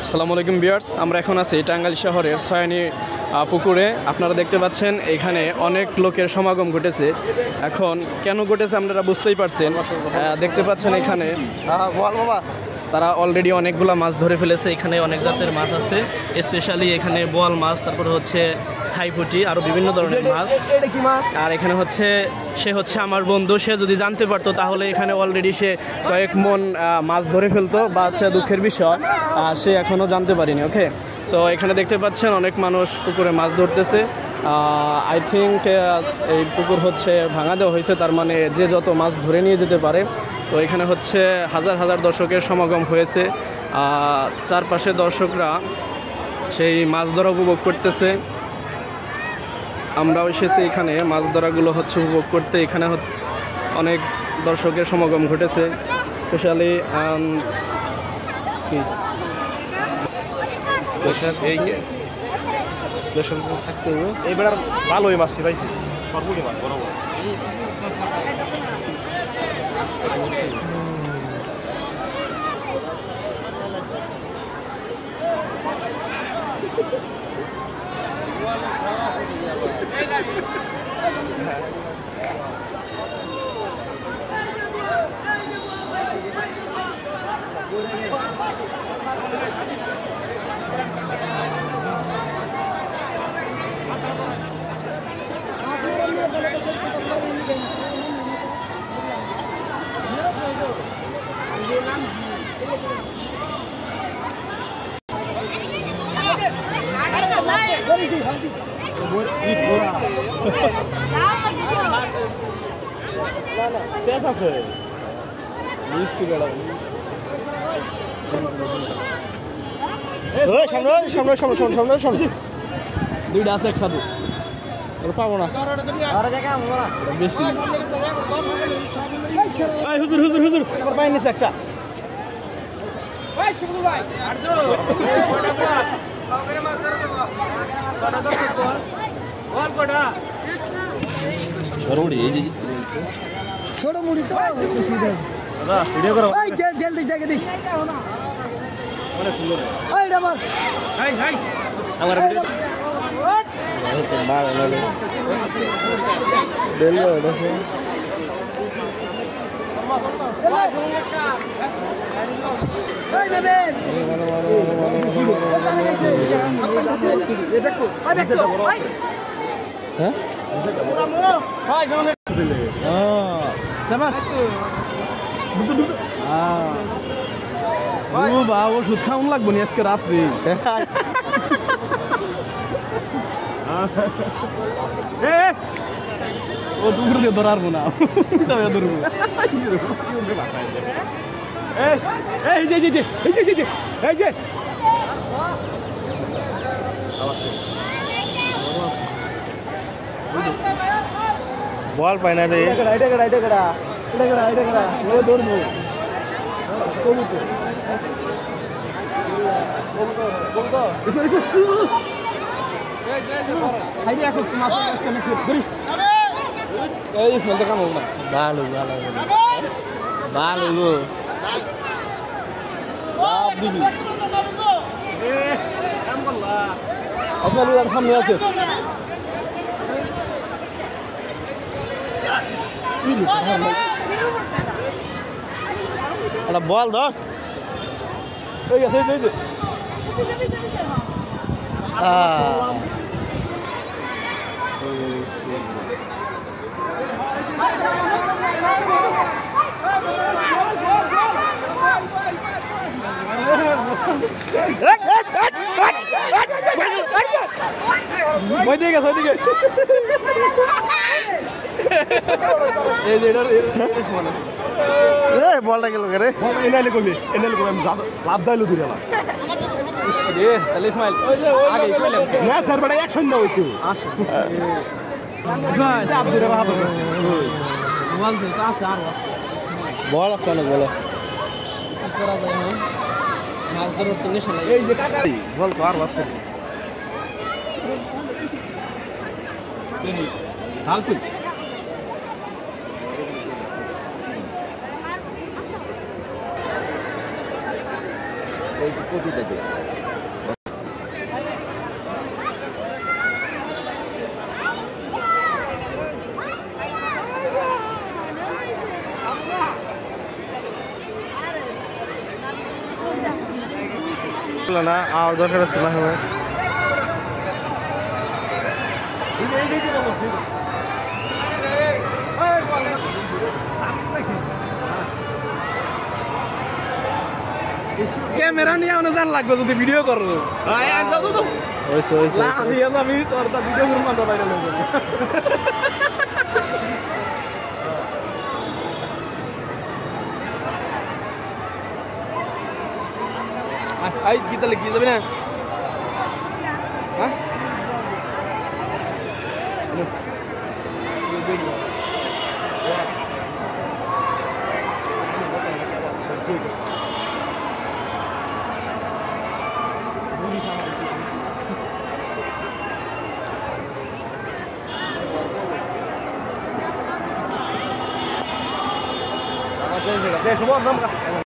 আসসালামু আলাইকুম ভিউয়ার্স, আমরা এখন আছি টাঙ্গাইল শহরের সয়ানী পুকুরে। আপনারা দেখতে পাচ্ছেন এখানে অনেক লোকের সমাগম ঘটেছে। এখন কেন ঘটেছে আপনারা বুঝতেই পারছেন। দেখতে পাচ্ছেন এখানে তারা অলরেডি অনেকগুলো মাছ ধরে ফেলেছে। এখানে অনেক জাতের মাছ আছে, স্পেশালি এখানে বোয়াল মাছ, তারপর হচ্ছে থাইপুটি, আরও বিভিন্ন ধরনের মাছ। আর এখানে সে হচ্ছে আমার বন্ধু। সে যদি জানতে পারতো তাহলে এখানে অলরেডি সে কয়েক মন মাছ ধরে ফেলতো, বা হচ্ছে দুঃখের বিষয় সে এখনও জানতে পারিনি। ওকে, তো এখানে দেখতে পাচ্ছেন অনেক মানুষ পুকুরে মাছ ধরতেছে। আই থিঙ্ক এই পুকুর ভাঙা দেওয়া হয়েছে, তার মানে যে যত মাছ ধরে নিয়ে যেতে পারে। তো এখানে হাজার হাজার দর্শকের সমাগম হয়েছে। চারপাশে দর্শকরা সেই মাছ ধরা উপভোগ করতেছে। আমরাও এসেছি এখানে মাছ ধরাগুলো উপভোগ করতে। এখানে অনেক দর্শকের সমাগম ঘটেছে, স্পেশালি স্পেশাল থাকতে হবে। এইবার ভালো ওই মাছটি পাইছি, সর্বটি মাছ বরাবর। দুইটা আছে একসাথে, পাবো না বেশি। হুজুর হুজুর হুজুর পাই নিছে একটা। ছোট মুড়ি তো ভিডিও করো। জেল দিস দেখে দিস আমার ওষুধ খাওয়ান লাগবো নি আজকে রাত্রি। ও দুপুর দিয়ে ধরারবো না, ধরবো। বল পাই না রে। ধরবো ভালো ভালো ভালো গো দিবি। আপনার সামনে আছে একটা বল ধর। এই আছে এই যে ওইদিকে গেছে ওইদিকে। বলটা গেল রে। এনাইলে কবি এনাইলে কবি আমি লাভ দাইলো দূরে লাভ। তাহলে ইসমাইল আগে কইলাম না স্যার বড় অ্যাকশন দাও একটু আসো। চাপ দূরে ভাব বলছে তো আছে আর আছে বল আছে না বল করা যায় না মাছ ধরার তো নেশা লাগে। এই যে কাকা বল তো আর আছে হালকু ওই কপি থেকে না আর দরকার আছে না হবে ক্যামেরা নিয়ে আমাদের জান লাগবে যদি ভিডিও করো হয়েছে হয়েছে আমি তোর ভিডিও করবো আমরা বাইরে গীতা লিখে যাবি না হ্যাঁ দেশ